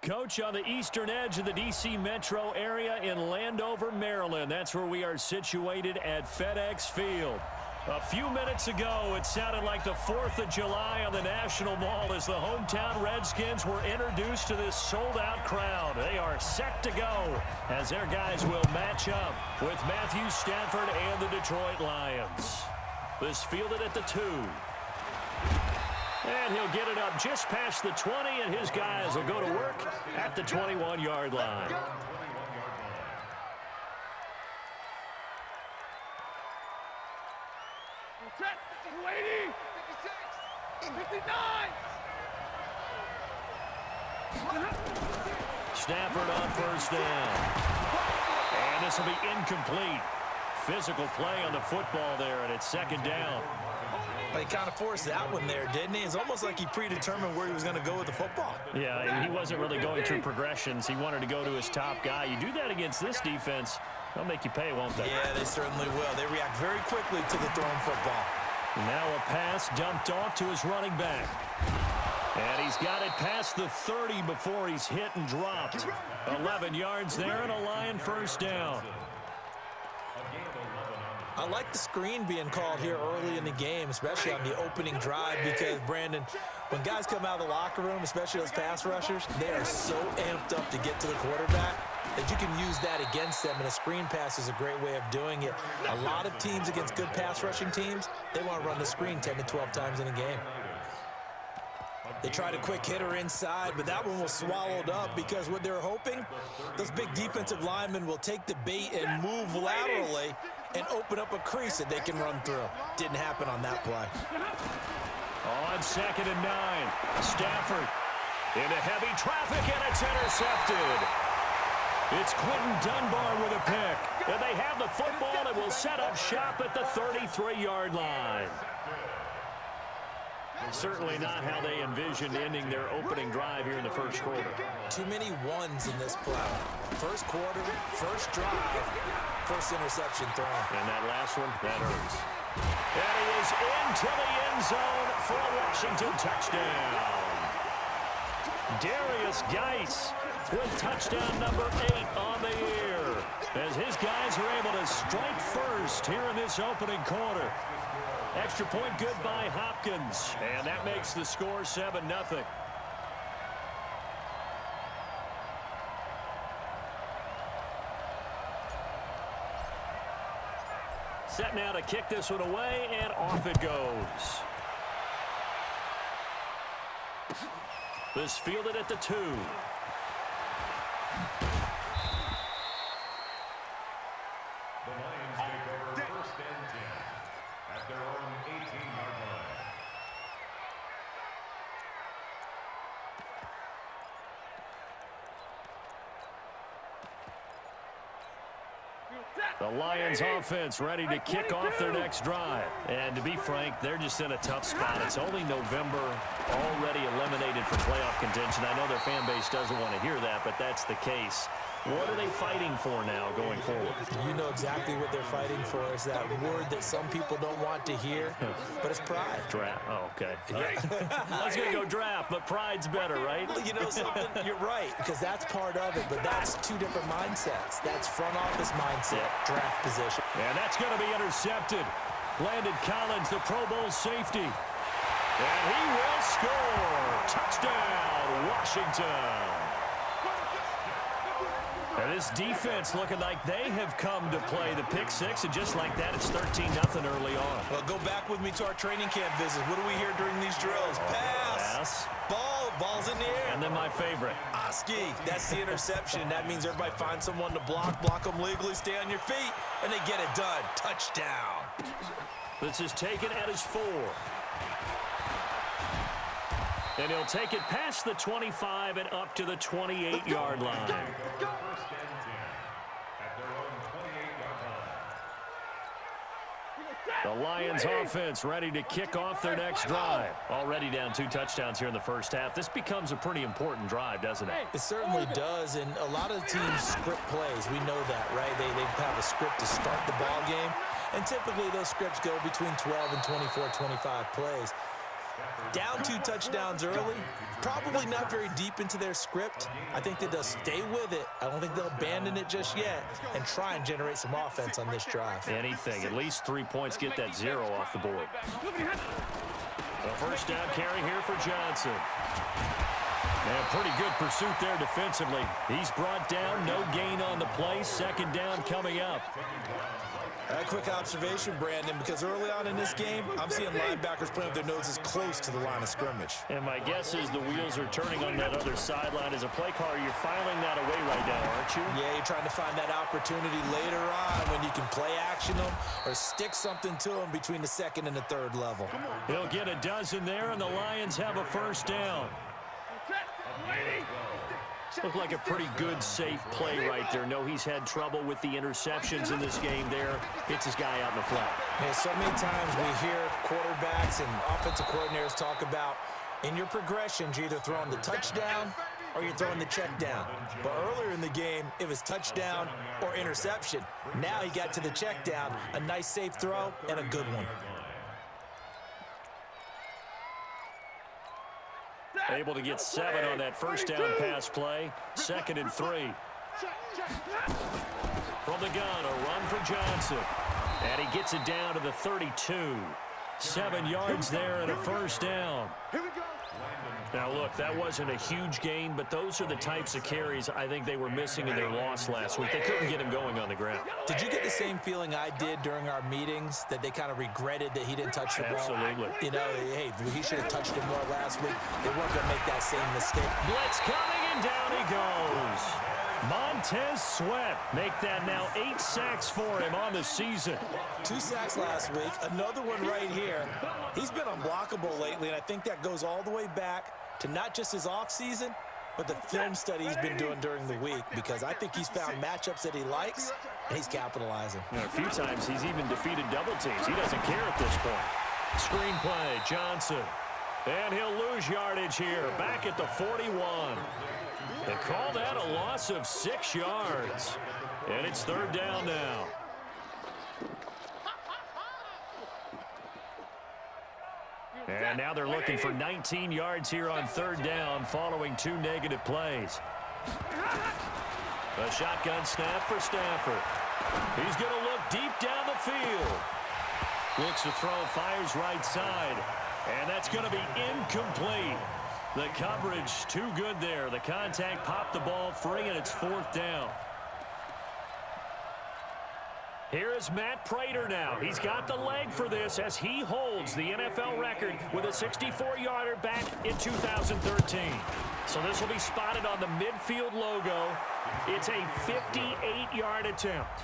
Coach, on the eastern edge of the D.C. metro area in Landover, Maryland. That's where we are situated at FedEx Field. A few minutes ago, it sounded like the 4th of July on the National Mall as the hometown Redskins were introduced to this sold-out crowd. They are set to go as their guys will match up with Matthew Stafford and the Detroit Lions. This fielded at the 2. And he'll get it up just past the 20, and his guys will go to work at the 21-yard line. Set, 280, 56, 59. Stafford on first down. And this will be incomplete. Physical play on the football there, and it's second down. He kind of forced that one there, didn't he? It's almost like he predetermined where he was going to go with the football. Yeah, he wasn't really going through progressions. He wanted to go to his top guy. You do that against this defense, they'll make you pay, won't they? Yeah, they certainly will. They react very quickly to the thrown football. Now a pass dumped off to his running back. And he's got it past the 30 before he's hit and dropped. 11 yards there and a Lion first down. I like the screen being called here early in the game, especially on the opening drive, because, Brandon, when guys come out of the locker room, especially those pass rushers, they are so amped up to get to the quarterback that you can use that against them, and a screen pass is a great way of doing it. A lot of teams against good pass rushing teams, they want to run the screen 10 to 12 times in a game. They tried a quick hitter inside, but that one was swallowed up because what they're hoping, those big defensive linemen will take the bait and move laterally and open up a crease that they can run through. Didn't happen on that play. On 2nd and 9, Stafford into heavy traffic, and it's intercepted. It's Quentin Dunbar with a pick. And they have the football and will set up shop at the 33-yard line. Certainly not how they envisioned ending their opening drive here in the first quarter. Too many ones in this play. First quarter, first drive, first interception thrown. And that last one, that hurts. And he is into the end zone for a Washington touchdown. Darius Geis with touchdown number 8 on the year, as his guys are able to strike first here in this opening quarter. Extra point good by Hopkins, and that makes the score 7-0. Set now to kick this one away, and off it goes. This fielded at the 2. The Lions offense ready to kick off their next drive. And to be frank, they're just in a tough spot. It's only November, already eliminated from playoff contention. I know their fan base doesn't want to hear that, but that's the case. What are they fighting for now going forward? You know exactly what they're fighting for. Is that word that some people don't want to hear, but it's pride. Draft. Oh, okay. I was going to go draft, but pride's better, right? You know something? You're right, because that's part of it, but that's two different mindsets. That's front office mindset, draft position. And that's going to be intercepted. Landon Collins, the Pro Bowl safety. And he will score. Touchdown, Washington. And this defense looking like they have come to play the pick six, and just like that, it's 13-0 early on. Well, go back with me to our training camp visit. What do we hear during these drills? Pass. Ball's in the air. And then my favorite. Oski, that's the interception. That means everybody finds someone to block them legally, stay on your feet, and they get it done. Touchdown. This is taken at his 4. And he'll take it past the 25 and up to the 28-yard line. The Lions offense ready to kick off their next drive. Already down 2 touchdowns here in the first half. This becomes a pretty important drive, doesn't it? It certainly does, and a lot of teams script plays. We know that, right? They have a script to start the ball game, and typically those scripts go between 12 and 24, 25 plays. Down 2 touchdowns early, probably not very deep into their script. I think that they'll stay with it. I don't think they'll abandon it just yet and try and generate some offense on this drive. Anything, at least 3 points, get that 0 off the board. A first down carry here for Johnson. And pretty good pursuit there defensively. He's brought down, no gain on the play. Second down coming up. A quick observation, Brandon, because early on in this game, I'm seeing linebackers playing with their noses close to the line of scrimmage. And my guess is the wheels are turning on that other sideline. As a play caller, you're filing that away right now, aren't you? Yeah, you're trying to find that opportunity later on when you can play action them or stick something to them between the second and the third level. He'll get a dozen there, and the Lions have a first down. Looked like a pretty good, safe play right there. No, he's had trouble with the interceptions in this game there. Hits his guy out in the flat. Man, so many times we hear quarterbacks and offensive coordinators talk about in your progressions, you're either throwing the touchdown or you're throwing the check down. But earlier in the game, it was touchdown or interception. Now he got to the check down, a nice safe throw and a good one. Able to get 7 on that first down pass play. 2nd and 3. From the gun, a run for Johnson. And he gets it down to the 32. 7 yards there and a first down. Now, look, that wasn't a huge gain, but those are the types of carries I think they were missing in their loss last week. They couldn't get him going on the ground. Did you get the same feeling I did during our meetings, that they kind of regretted that he didn't touch the ball? Absolutely. You know, hey, he should have touched it more last week. They weren't going to make that same mistake. Blitz coming, and down he goes. Montez Sweat make that now 8 sacks for him on the season. 2 sacks last week, another one right here. He's been unblockable lately, and I think that goes all the way back to not just his offseason, but the film study he's been doing during the week, because I think he's found matchups that he likes, and he's capitalizing. And a few times he's even defeated double teams. He doesn't care at this point. Screen play, Johnson. And he'll lose yardage here, back at the 41. They call that a loss of 6 yards. And it's 3rd down now. And now they're looking for 19 yards here on 3rd down following 2 negative plays. A shotgun snap for Stafford. He's going to look deep down the field. Looks to throw, fires right side. And that's going to be incomplete. The coverage too good there. The contact popped the ball free, and it's 4th down. Here is Matt Prater now. He's got the leg for this as he holds the NFL record with a 64-yarder back in 2013. So this will be spotted on the midfield logo. It's a 58-yard attempt.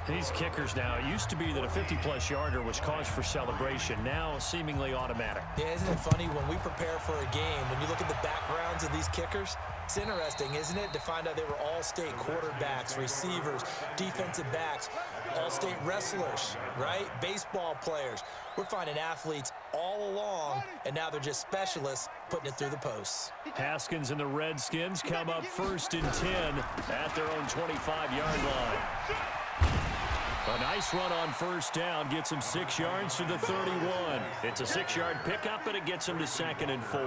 These kickers now, it used to be that a 50-plus yarder was cause for celebration. Now seemingly automatic. Yeah, isn't it funny when we prepare for a game, when you look at the backgrounds of these kickers, it's interesting, isn't it, to find out they were all-state quarterbacks, receivers, defensive backs, all-state wrestlers, right? Baseball players. We're finding athletes all along, and now they're just specialists putting it through the posts. Haskins and the Redskins come up 1st and 10 at their own 25-yard line. A nice run on 1st down gets him 6 yards to the 31. It's a 6-yard pickup, but it gets him to 2nd and 4.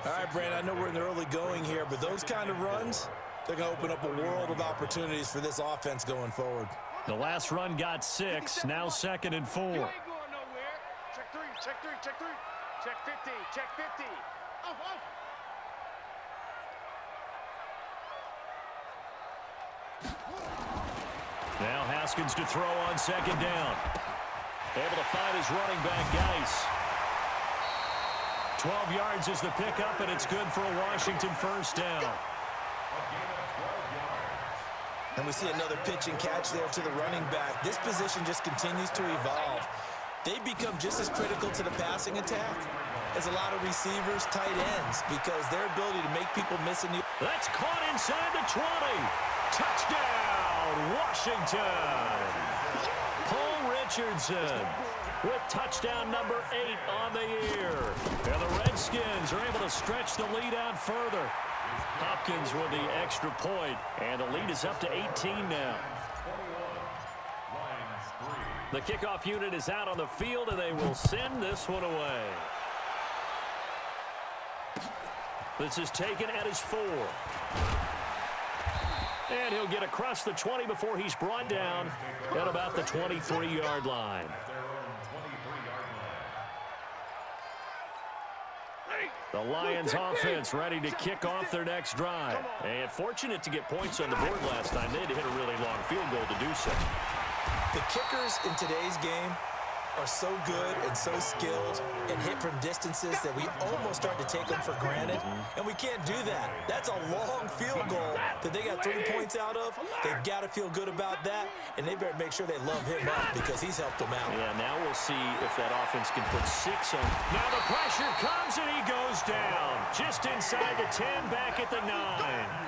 All right, Brandon, I know we're in the early going here, but those kind of runs, they're going to open up a world of opportunities for this offense going forward. The last run got 6, now 2nd and 4. You ain't going nowhere. Check 3, check 3, check 3. Check 50, check 50. Off. Now Haskins to throw on 2nd down. Able to find his running back, Geis. 12 yards is the pickup, and it's good for a Washington 1st down. And we see another pitch and catch there to the running back. This position just continues to evolve. They become just as critical to the passing attack as a lot of receivers, tight ends, because their ability to make people miss in the... That's caught inside the 20. Touchdown, Washington. Paul Richardson with touchdown number 8 on the year. And the Redskins are able to stretch the lead out further. Hopkins with the extra point, and the lead is up to 18 now. The kickoff unit is out on the field, and they will send this one away. This is taken at his 4. And he'll get across the 20 before he's brought down at about the 23-yard line. The Lions offense ready to kick off their next drive. And fortunate to get points on the board last time. They had to hit a really long field goal to do so. The kickers in today's game are so good and so skilled and hit from distances that we almost start to take them for granted. And we can't do that. That's a long field goal that they got 3 points out of. They've got to feel good about that, and they better make sure they love him up because he's helped them out. Yeah, now we'll see if that offense can put 6 on. Now the pressure comes, and he goes down. Just inside the 10, back at the 9.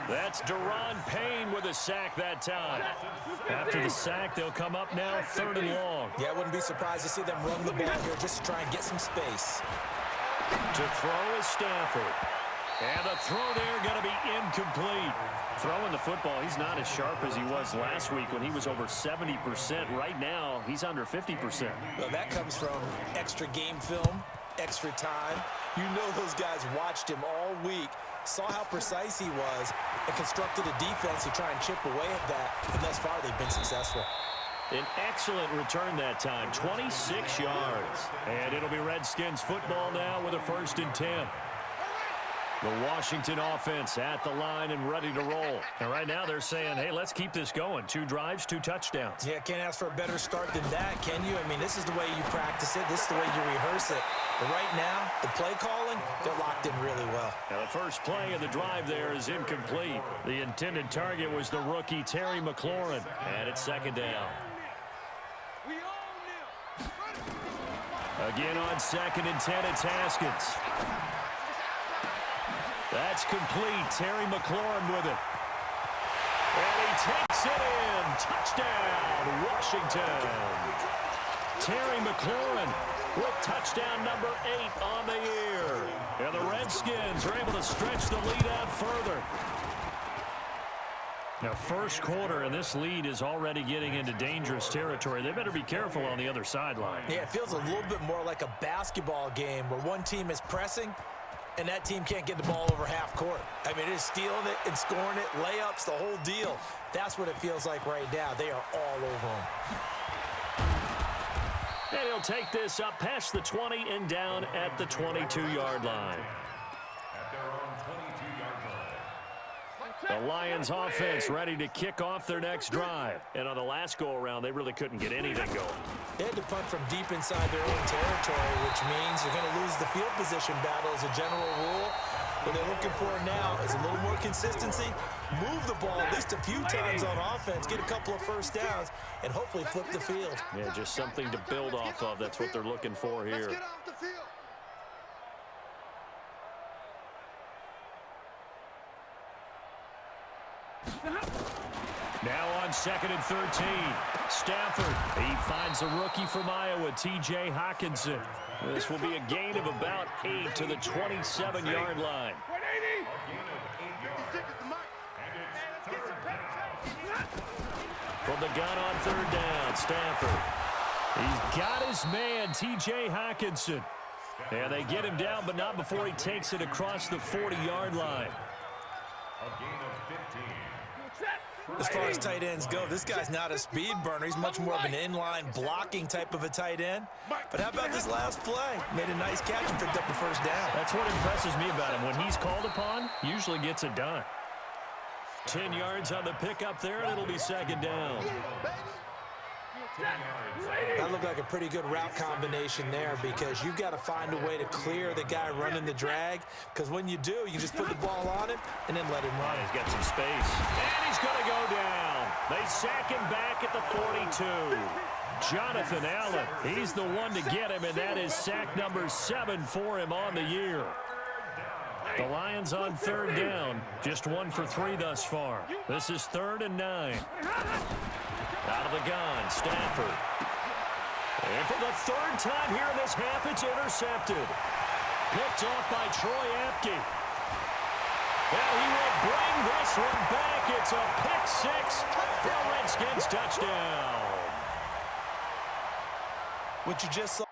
That's Deron Payne with a sack that time. After the sack, they'll come up now 3rd and long. Yeah, I wouldn't be surprised to see them run the ball here just to try and get some space. To throw is Stafford. And the throw there going to be incomplete. Throwing the football, he's not as sharp as he was last week when he was over 70%. Right now, he's under 50%. Well, that comes from extra game film, extra time. You know those guys watched him all week, saw how precise he was, and constructed a defense to try and chip away at that, and thus far they've been successful. An excellent return that time, 26 yards. And it'll be Redskins football now with a 1st and 10. The Washington offense at the line and ready to roll. And right now they're saying, hey, let's keep this going. 2 drives, 2 touchdowns. Yeah, can't ask for a better start than that, can you? I mean, this is the way you practice it. This is the way you rehearse it. But right now, the play calling, they're locked in really well. Now the first play of the drive there is incomplete. The intended target was the rookie Terry McLaurin. And it's 2nd down. Again on 2nd and 10, it's Haskins. That's complete. Terry McLaurin with it. And he takes it in. Touchdown, Washington. Terry McLaurin with touchdown number 8 on the year. And the Redskins are able to stretch the lead out further. Now, first quarter, and this lead is already getting into dangerous territory. They better be careful on the other sideline. Yeah, it feels a little bit more like a basketball game where one team is pressing and that team can't get the ball over half court. I mean, it is stealing it and scoring it, layups, the whole deal. That's what it feels like right now. They are all over them. And he'll take this up past the 20 and down at the 22-yard line. The Lions offense ready to kick off their next drive. And on the last go-around, they really couldn't get anything going. They had to punt from deep inside their own territory, which means they're going to lose the field position battle as a general rule. What they're looking for now is a little more consistency, move the ball at least a few times on offense, get a couple of first downs, and hopefully flip the field. Yeah, just something to build off of. That's what they're looking for here. Let's get off the field. Now on 2nd and 13, Stafford. He finds a rookie from Iowa, T.J. Hawkinson. This will be a gain of about 8 to the 27-yard line. 180. 56 is the mark. Let's get some From the gun on 3rd down, Stafford. He's got his man, T.J. Hawkinson. And they get him down, but not before he takes it across the 40-yard line. As far as tight ends go, this guy's not a speed burner. He's much more of an inline blocking type of a tight end. But how about this last play? Made a nice catch and picked up the first down. That's what impresses me about him. When he's called upon, usually gets it done. 10 yards on the pickup there, and it'll be 2nd down. That looked like a pretty good route combination there because you've got to find a way to clear the guy running the drag, because when you do, you just put the ball on him and then let him run. He's got some space. And he's going to go down. They sack him back at the 42. Jonathan Allen, he's the one to get him, and that is sack number 7 for him on the year. The Lions on 3rd down, just 1 for 3 thus far. This is 3rd and 9. Out of the gun, Stafford. And for the 3rd time here in this half, it's intercepted. Picked off by Troy Apke. And he will bring this one back. It's a pick 6 for a Redskins touchdown. What you just saw